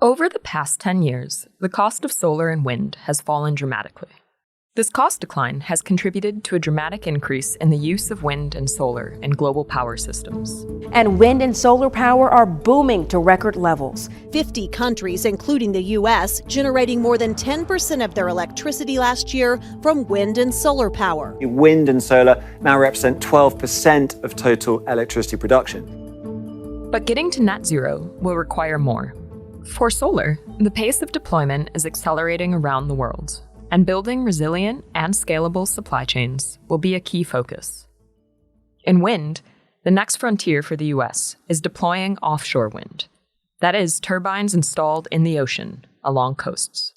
Over the past 10 years, the cost of solar and wind has fallen dramatically. This cost decline has contributed to a dramatic increase in the use of wind and solar in global power systems. And wind and solar power are booming to record levels. 50 countries, including the U.S., generating more than 10% of their electricity last year from wind and solar power. Wind and solar now represent 12% of total electricity production. But getting to net zero will require more. For solar, the pace of deployment is accelerating around the world, and building resilient and scalable supply chains will be a key focus. In wind, the next frontier for the US is deploying offshore wind. That is, turbines installed in the ocean along coasts.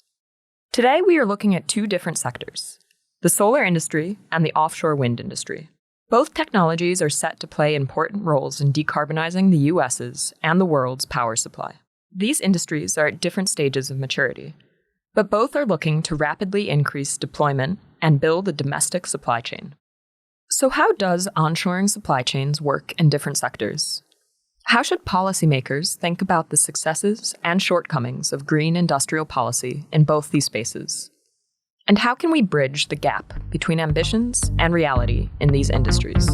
Today, we are looking at two different sectors, the solar industry and the offshore wind industry. Both technologies are set to play important roles in decarbonizing the US's and the world's power supply. These industries are at different stages of maturity, but both are looking to rapidly increase deployment and build a domestic supply chain. So how does onshoring supply chains work in different sectors? How should policymakers think about the successes and shortcomings of green industrial policy in both these spaces? And how can we bridge the gap between ambitions and reality in these industries?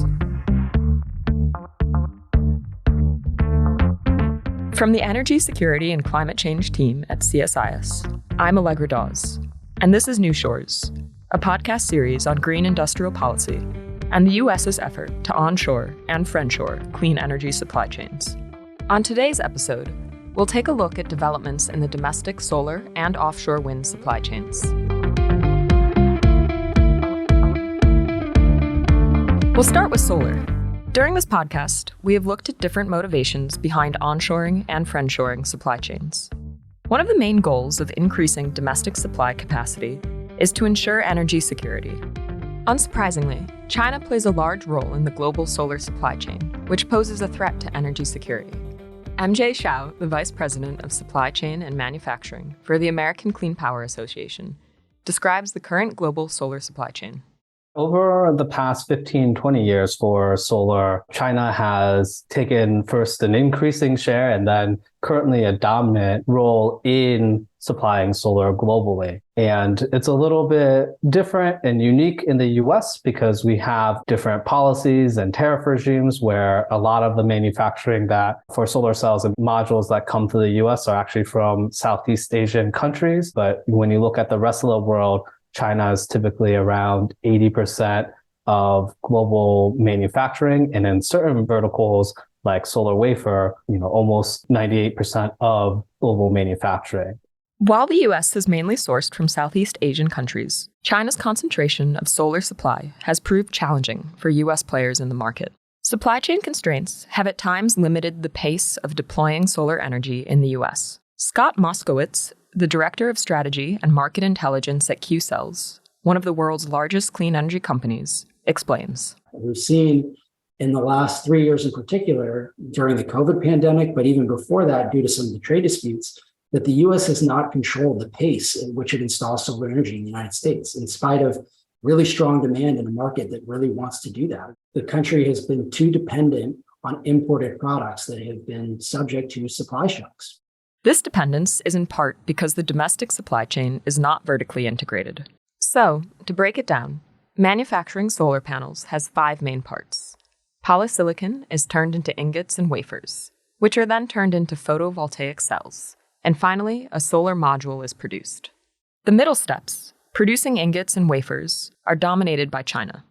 From the Energy Security and Climate Change team at CSIS, I'm Allegra Dawes, and this is New Shores, a podcast series on green industrial policy and the US's effort to onshore and friendshore clean energy supply chains. On today's episode, we'll take a look at developments in the domestic solar and offshore wind supply chains. We'll start with solar. During this podcast, we have looked at different motivations behind onshoring and friendshoring supply chains. One of the main goals of increasing domestic supply capacity is to ensure energy security. Unsurprisingly, China plays a large role in the global solar supply chain, which poses a threat to energy security. MJ Shiao, the Vice President of Supply Chain and Manufacturing for the American Clean Power Association, describes the current global solar supply chain. Over the past 15, 20 years for solar, China has taken first an increasing share and then currently a dominant role in supplying solar globally. And it's a little bit different and unique in the US because we have different policies and tariff regimes where a lot of the manufacturing that for solar cells and modules that come to the US are actually from Southeast Asian countries. But when you look at the rest of the world, China is typically around 80% of global manufacturing. And in certain verticals like solar wafer, almost 98% of global manufacturing. While the US is mainly sourced from Southeast Asian countries, China's concentration of solar supply has proved challenging for US players in the market. Supply chain constraints have at times limited the pace of deploying solar energy in the US. Scott Moskowitz, the Director of Strategy and Market Intelligence at QCells, one of the world's largest clean energy companies, explains. We've seen in the last 3 years in particular, during the COVID pandemic, but even before that, due to some of the trade disputes, that the US has not controlled the pace in which it installs solar energy in the United States, in spite of really strong demand in a market that really wants to do that. The country has been too dependent on imported products that have been subject to supply shocks. This dependence is in part because the domestic supply chain is not vertically integrated. So, to break it down, manufacturing solar panels has 5 main parts. Polysilicon is turned into ingots and wafers, which are then turned into photovoltaic cells. And finally, a solar module is produced. The middle steps, producing ingots and wafers, are dominated by China.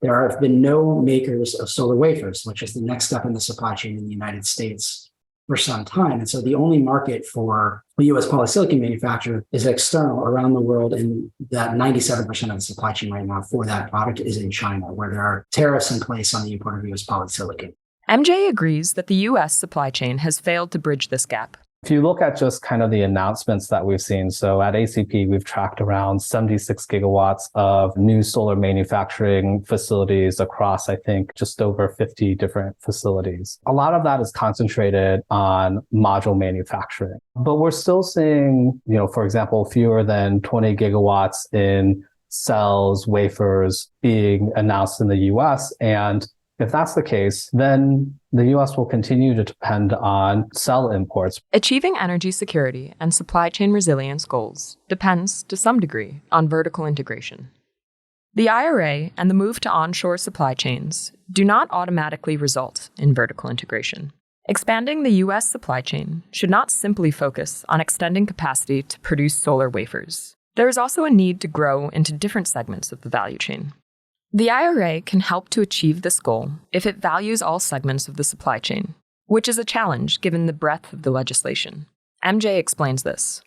There have been no makers of solar wafers, which is the next step in the supply chain in the United States, for some time. And so the only market for a US polysilicon manufacturer is external around the world. And that 97% of the supply chain right now for that product is in China, where there are tariffs in place on the import of US polysilicon. MJ agrees that the US supply chain has failed to bridge this gap. If you look at just kind of the announcements that we've seen, so at ACP, we've tracked around 76 gigawatts of new solar manufacturing facilities across, I think, just over 50 different facilities. A lot of that is concentrated on module manufacturing. But we're still seeing, for example, fewer than 20 gigawatts in cells, wafers being announced in the US. And If that's the case, then the US will continue to depend on cell imports. Achieving energy security and supply chain resilience goals depends, to some degree, on vertical integration. The IRA and the move to onshore supply chains do not automatically result in vertical integration. Expanding the US supply chain should not simply focus on extending capacity to produce solar wafers. There is also a need to grow into different segments of the value chain. The IRA can help to achieve this goal if it values all segments of the supply chain, which is a challenge given the breadth of the legislation. MJ explains this.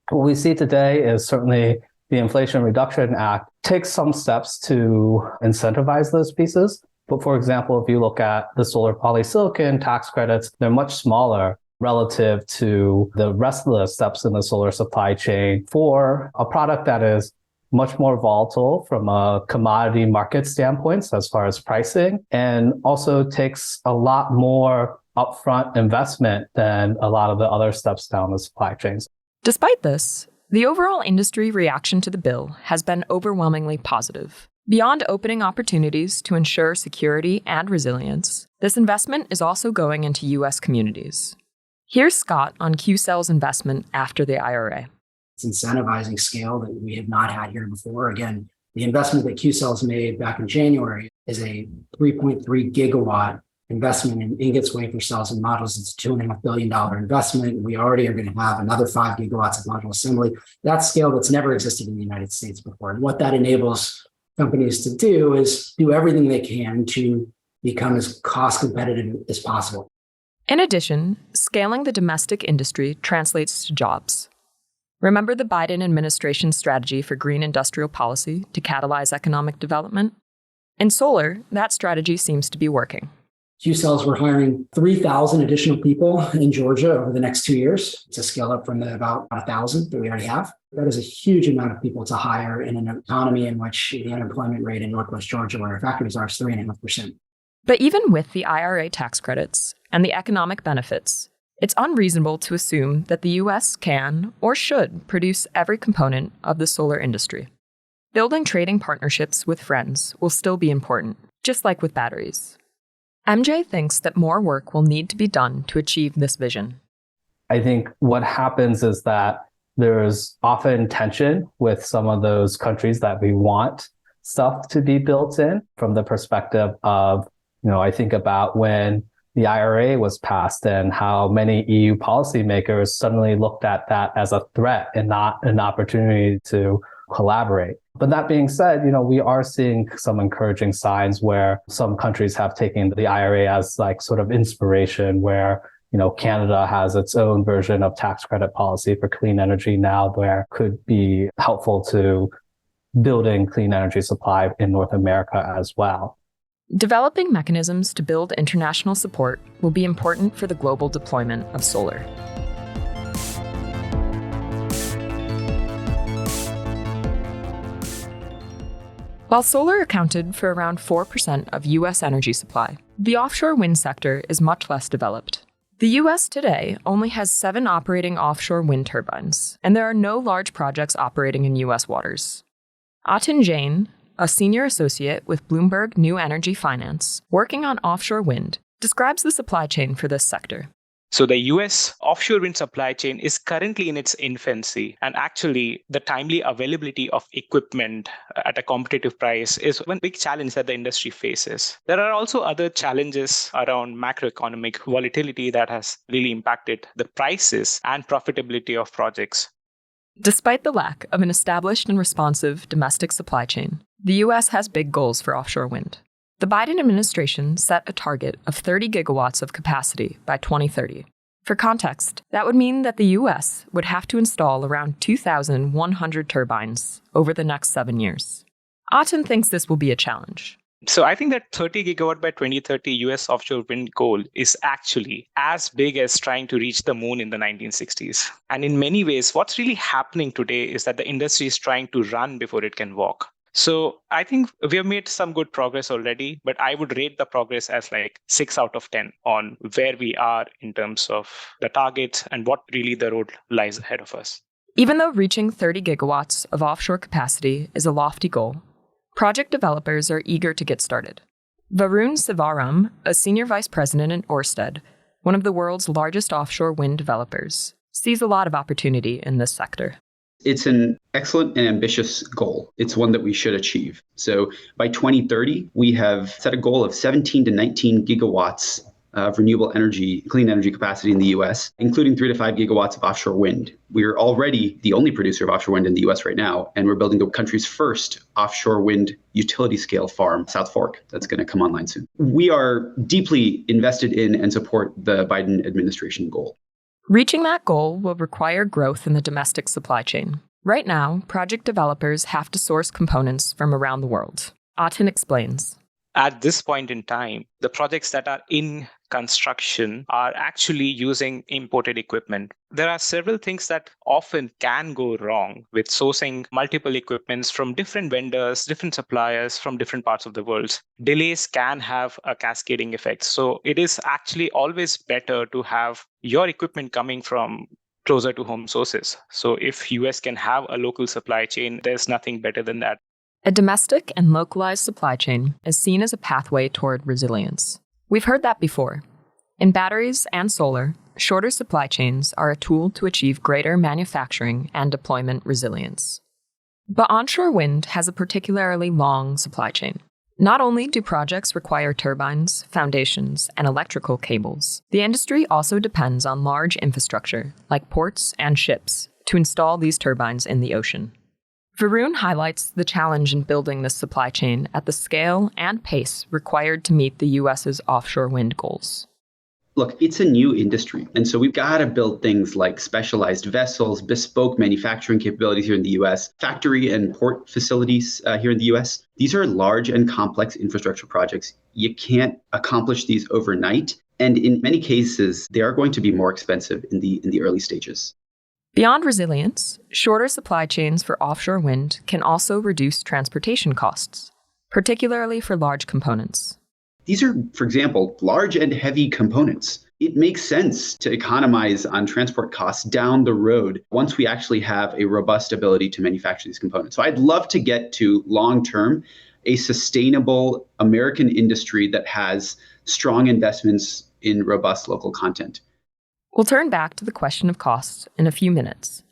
What we see today is certainly the Inflation Reduction Act takes some steps to incentivize those pieces. But for example, if you look at the solar polysilicon tax credits, they're much smaller relative to the rest of the steps in the solar supply chain for a product that is much more volatile from a commodity market standpoint as far as pricing, and also takes a lot more upfront investment than a lot of the other steps down the supply chains. Despite this, the overall industry reaction to the bill has been overwhelmingly positive. Beyond opening opportunities to ensure security and resilience, this investment is also going into U.S. communities. Here's Scott on QCells investment after the IRA. It's incentivizing scale that we have not had here before. Again, the investment that QCells made back in January is a 3.3 gigawatt investment in ingots, wafer cells, and modules. It's a $2.5 billion investment. We already are going to have another 5 gigawatts of module assembly. That's scale that's never existed in the United States before. And what that enables companies to do is do everything they can to become as cost competitive as possible. In addition, scaling the domestic industry translates to jobs. Remember the Biden administration's strategy for green industrial policy to catalyze economic development? In solar, that strategy seems to be working. QCells were hiring 3,000 additional people in Georgia over the next 2 years to scale up from the about 1,000 that we already have. That is a huge amount of people to hire in an economy in which the unemployment rate in Northwest Georgia, where our factories are, is 3.5%. But even with the IRA tax credits and the economic benefits, it's unreasonable to assume that the U.S. can or should produce every component of the solar industry. Building trading partnerships with friends will still be important, just like with batteries. MJ thinks that more work will need to be done to achieve this vision. I think what happens is that there's often tension with some of those countries that we want stuff to be built in from the perspective of, I think about when the IRA was passed and how many EU policymakers suddenly looked at that as a threat and not an opportunity to collaborate. But that being said, we are seeing some encouraging signs where some countries have taken the IRA as like sort of inspiration, where, Canada has its own version of tax credit policy for clean energy now, where could be helpful to building clean energy supply in North America as well. Developing mechanisms to build international support will be important for the global deployment of solar. While solar accounted for around 4% of U.S. energy supply, the offshore wind sector is much less developed. The U.S. today only has 7 operating offshore wind turbines, and there are no large projects operating in U.S. waters. Atin Jain, a senior associate with Bloomberg New Energy Finance, working on offshore wind, describes the supply chain for this sector. So the US offshore wind supply chain is currently in its infancy, and actually the timely availability of equipment at a competitive price is one big challenge that the industry faces. There are also other challenges around macroeconomic volatility that has really impacted the prices and profitability of projects. Despite the lack of an established and responsive domestic supply chain, the U.S. has big goals for offshore wind. The Biden administration set a target of 30 gigawatts of capacity by 2030. For context, that would mean that the U.S. would have to install around 2,100 turbines over the next 7 years. Atin thinks this will be a challenge. So I think that 30 gigawatt by 2030 US offshore wind goal is actually as big as trying to reach the moon in the 1960s. And in many ways, what's really happening today is that the industry is trying to run before it can walk. So I think we have made some good progress already, but I would rate the progress as like 6 out of 10 on where we are in terms of the targets and what really the road lies ahead of us. Even though reaching 30 gigawatts of offshore capacity is a lofty goal, project developers are eager to get started. Varun Sivaram, a senior vice president at Orsted, one of the world's largest offshore wind developers, sees a lot of opportunity in this sector. It's an excellent and ambitious goal. It's one that we should achieve. So by 2030, we have set a goal of 17 to 19 gigawatts of renewable energy, clean energy capacity in the US, including 3 to 5 gigawatts of offshore wind. We're already the only producer of offshore wind in the US right now, and we're building the country's first offshore wind utility scale farm, South Fork, that's going to come online soon. We are deeply invested in and support the Biden administration goal. Reaching that goal will require growth in the domestic supply chain. Right now, project developers have to source components from around the world. Atin explains. At this point in time, the projects that are in construction are actually using imported equipment. There are several things that often can go wrong with sourcing multiple equipments from different vendors, different suppliers from different parts of the world. Delays can have a cascading effect. So it is actually always better to have your equipment coming from closer to home sources. So if US can have a local supply chain, there's nothing better than that. A domestic and localized supply chain is seen as a pathway toward resilience. We've heard that before. In batteries and solar, shorter supply chains are a tool to achieve greater manufacturing and deployment resilience. But onshore wind has a particularly long supply chain. Not only do projects require turbines, foundations, and electrical cables, the industry also depends on large infrastructure, like ports and ships, to install these turbines in the ocean. Varun highlights the challenge in building this supply chain at the scale and pace required to meet the US's offshore wind goals. Look, it's a new industry. And so we've got to build things like specialized vessels, bespoke manufacturing capabilities here in the US, factory and port facilities here in the US. These are large and complex infrastructure projects. You can't accomplish these overnight. And in many cases, they are going to be more expensive in the early stages. Beyond resilience, shorter supply chains for offshore wind can also reduce transportation costs, particularly for large components. These are, for example, large and heavy components. It makes sense to economize on transport costs down the road once we actually have a robust ability to manufacture these components. So I'd love to get to long-term a sustainable American industry that has strong investments in robust local content. We'll turn back to the question of costs in a few minutes.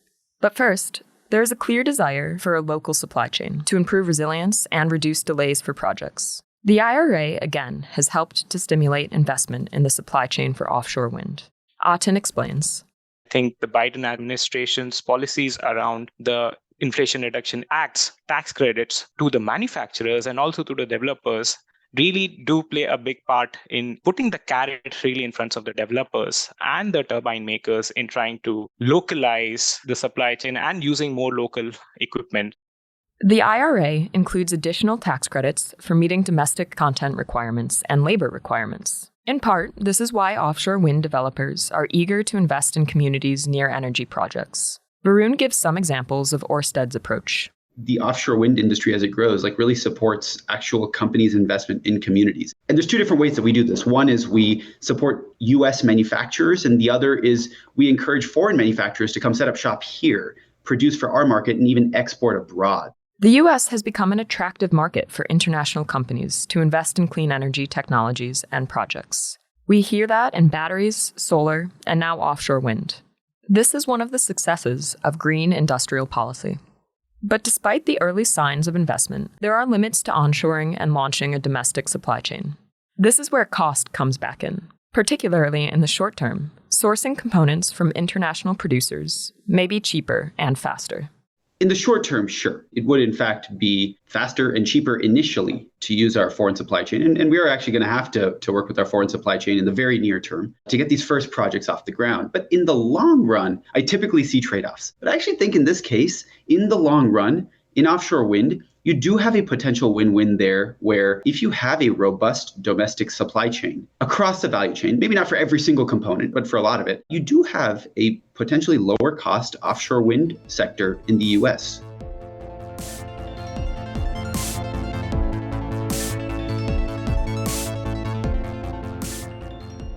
But first, there is a clear desire for a local supply chain to improve resilience and reduce delays for projects. The IRA, again, has helped to stimulate investment in the supply chain for offshore wind. Atin explains. I think the Biden administration's policies around the Inflation Reduction Act's tax credits to the manufacturers and also to the developers really do play a big part in putting the carrot really in front of the developers and the turbine makers in trying to localize the supply chain and using more local equipment. The IRA includes additional tax credits for meeting domestic content requirements and labor requirements. In part, this is why offshore wind developers are eager to invest in communities near energy projects. Varun gives some examples of Orsted's approach. The offshore wind industry as it grows really supports actual companies' investment in communities. And there's two different ways that we do this. One is we support US manufacturers, and the other is we encourage foreign manufacturers to come set up shop here, produce for our market, and even export abroad. The US has become an attractive market for international companies to invest in clean energy technologies and projects. We hear that in batteries, solar, and now offshore wind. This is one of the successes of green industrial policy. But despite the early signs of investment, there are limits to onshoring and launching a domestic supply chain. This is where cost comes back in. Particularly in the short term, sourcing components from international producers may be cheaper and faster. In the short term, sure. It would, in fact, be faster and cheaper initially to use our foreign supply chain. And we are actually going to have to work with our foreign supply chain in the very near term to get these first projects off the ground. But in the long run, I typically see trade-offs. But I actually think in this case, in the long run, in offshore wind, you do have a potential win-win there where if you have a robust domestic supply chain across the value chain, maybe not for every single component, but for a lot of it, you do have a potentially lower cost offshore wind sector in the US.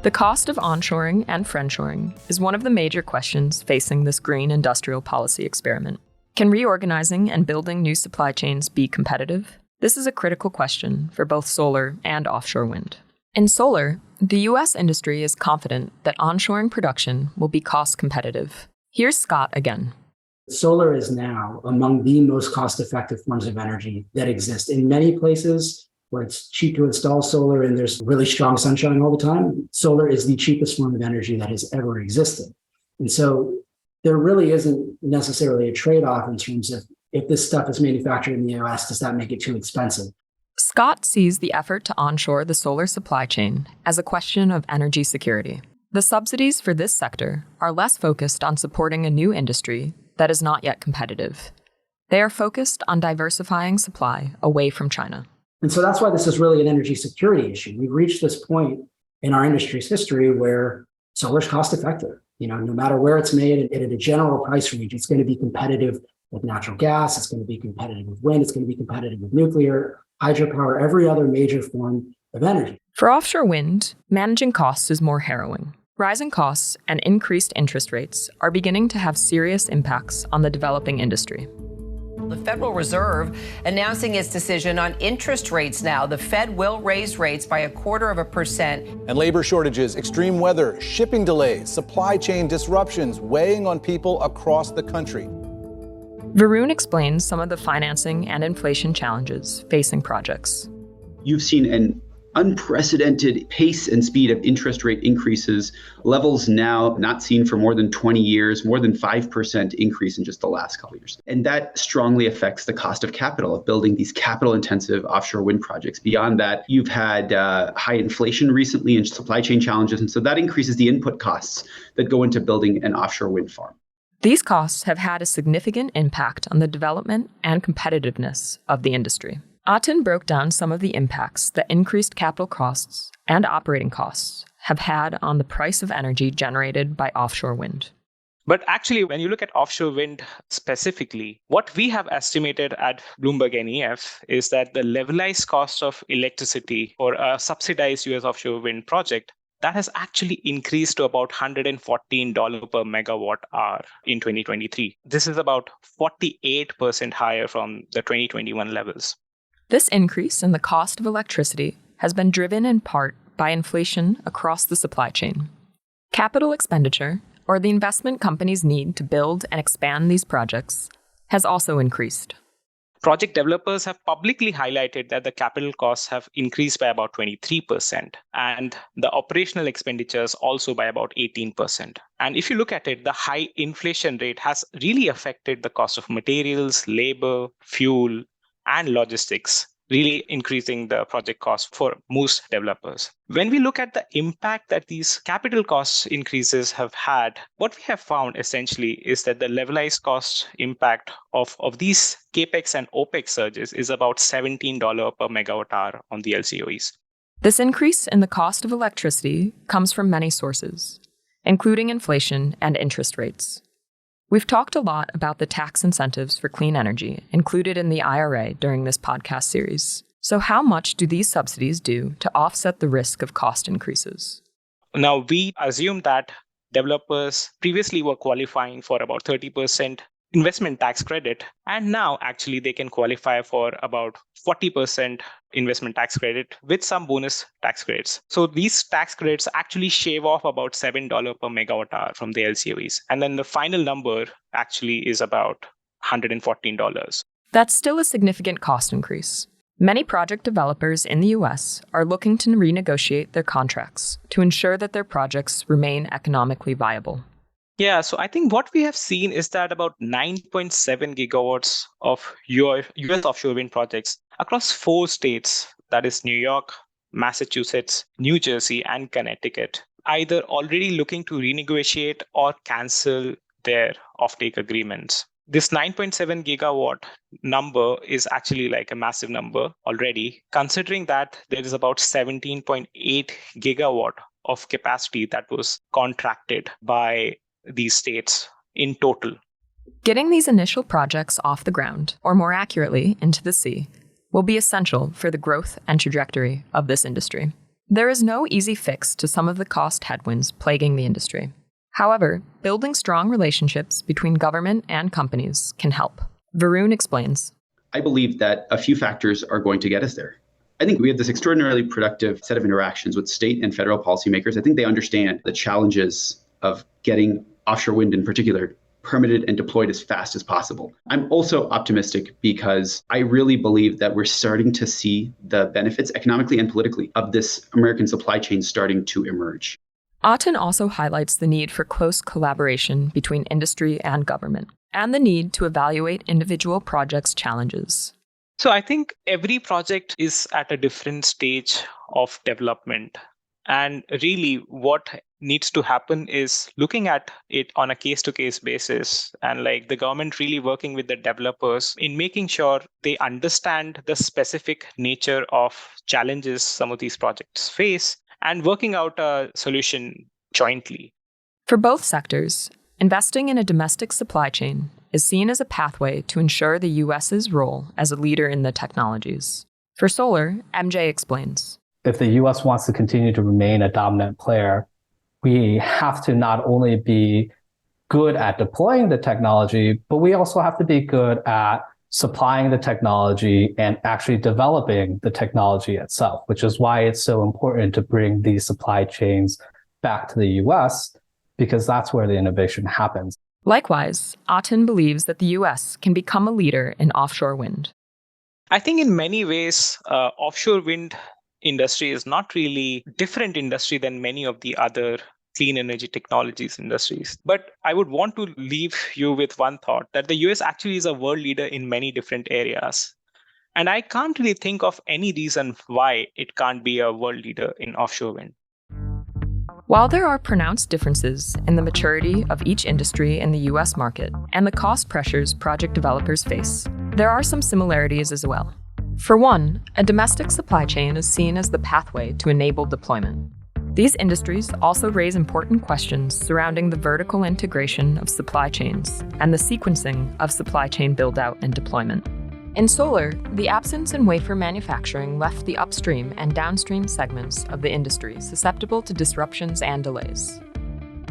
The cost of onshoring and friendshoring is one of the major questions facing this green industrial policy experiment. Can reorganizing and building new supply chains be competitive? This is a critical question for both solar and offshore wind. In solar, the U.S. industry is confident that onshoring production will be cost competitive. Here's Scott again. Solar is now among the most cost-effective forms of energy that exist. In many places where it's cheap to install solar and there's really strong sunshine all the time, solar is the cheapest form of energy that has ever existed. And so there really isn't necessarily a trade-off in terms of if this stuff is manufactured in the US, does that make it too expensive? Scott sees the effort to onshore the solar supply chain as a question of energy security. The subsidies for this sector are less focused on supporting a new industry that is not yet competitive. They are focused on diversifying supply away from China. And so that's why this is really an energy security issue. We've reached this point in our industry's history where solar is cost effective. No matter where it's made at a general price range, it's going to be competitive with natural gas, it's going to be competitive with wind, it's going to be competitive with nuclear, hydropower, every other major form of energy. For offshore wind, managing costs is more harrowing. Rising costs and increased interest rates are beginning to have serious impacts on the developing industry. The Federal Reserve announcing its decision on interest rates now. The Fed will raise rates by 0.25%. And labor shortages, extreme weather, shipping delays, supply chain disruptions weighing on people across the country. Varun explains some of the financing and inflation challenges facing projects. You've seen an unprecedented pace and speed of interest rate increases, levels now not seen for more than 20 years, more than 5% increase in just the last couple of years. And that strongly affects the cost of capital of building these capital-intensive offshore wind projects. Beyond that, you've had high inflation recently and supply chain challenges. And so that increases the input costs that go into building an offshore wind farm. These costs have had a significant impact on the development and competitiveness of the industry. Atin broke down some of the impacts that increased capital costs and operating costs have had on the price of energy generated by offshore wind. But actually, when you look at offshore wind specifically, what we have estimated at BloombergNEF is that the levelized cost of electricity for a subsidized US offshore wind project that has actually increased to about $114 per megawatt hour in 2023. This is about 48% higher from the 2021 levels. This increase in the cost of electricity has been driven in part by inflation across the supply chain. Capital expenditure, or the investment companies need to build and expand these projects, has also increased. Project developers have publicly highlighted that the capital costs have increased by about 23%, and the operational expenditures also by about 18%. And if you look at it, the high inflation rate has really affected the cost of materials, labor, fuel, and logistics, really increasing the project cost for most developers. When we look at the impact that these capital cost increases have had, what we have found essentially is that the levelized cost impact of these capex and opex surges is about $17 per megawatt hour on the LCOEs. This increase in the cost of electricity comes from many sources, including inflation and interest rates. We've talked a lot about the tax incentives for clean energy included in the IRA during this podcast series. So how much do these subsidies do to offset the risk of cost increases? Now, we assume that developers previously were qualifying for about 30% investment tax credit, and now actually they can qualify for about 40% investment tax credit with some bonus tax credits. So these tax credits actually shave off about $7 per megawatt hour from the LCOEs. And then the final number actually is about $114. That's still a significant cost increase. Many project developers in the US are looking to renegotiate their contracts to ensure that their projects remain economically viable. Yeah, so I think what we have seen is that about 9.7 gigawatts of US offshore wind projects across 4 states, that is New York, Massachusetts, New Jersey, and Connecticut, either already looking to renegotiate or cancel their offtake agreements. This 9.7 gigawatt number is actually like a massive number already, considering that there is about 17.8 gigawatt of capacity that was contracted by these states in total. Getting these initial projects off the ground, or more accurately, into the sea, will be essential for the growth and trajectory of this industry. There is no easy fix to some of the cost headwinds plaguing the industry. However, building strong relationships between government and companies can help. Varun explains. I believe that a few factors are going to get us there. I think we have this extraordinarily productive set of interactions with state and federal policymakers. I think they understand the challenges of getting offshore wind in particular permitted and deployed as fast as possible. I'm also optimistic because I really believe that we're starting to see the benefits economically and politically of this American supply chain starting to emerge. Atin also highlights the need for close collaboration between industry and government, and the need to evaluate individual projects' challenges. So I think every project is at a different stage of development. And really what needs to happen is looking at it on a case-to-case basis, and like the government really working with the developers in making sure they understand the specific nature of challenges some of these projects face and working out a solution jointly. For both sectors, investing in a domestic supply chain is seen as a pathway to ensure the US's role as a leader in the technologies. For solar, MJ explains. If the US wants to continue to remain a dominant player, we have to not only be good at deploying the technology, but we also have to be good at supplying the technology and actually developing the technology itself, which is why it's so important to bring these supply chains back to the US, because that's where the innovation happens. Likewise, Atin believes that the US can become a leader in offshore wind. I think in many ways, offshore wind industry is not really different industry than many of the other clean energy technologies industries. But I would want to leave you with one thought, that the US actually is a world leader in many different areas. And I can't really think of any reason why it can't be a world leader in offshore wind. While there are pronounced differences in the maturity of each industry in the US market and the cost pressures project developers face, there are some similarities as well. For one, a domestic supply chain is seen as the pathway to enable deployment. These industries also raise important questions surrounding the vertical integration of supply chains and the sequencing of supply chain build-out and deployment. In solar, the absence in wafer manufacturing left the upstream and downstream segments of the industry susceptible to disruptions and delays.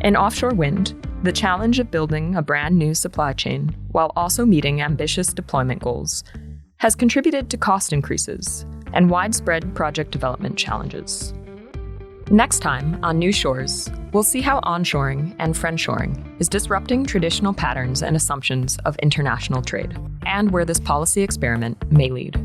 In offshore wind, the challenge of building a brand new supply chain while also meeting ambitious deployment goals has contributed to cost increases and widespread project development challenges. Next time on New Shores, we'll see how onshoring and friendshoring is disrupting traditional patterns and assumptions of international trade, and where this policy experiment may lead.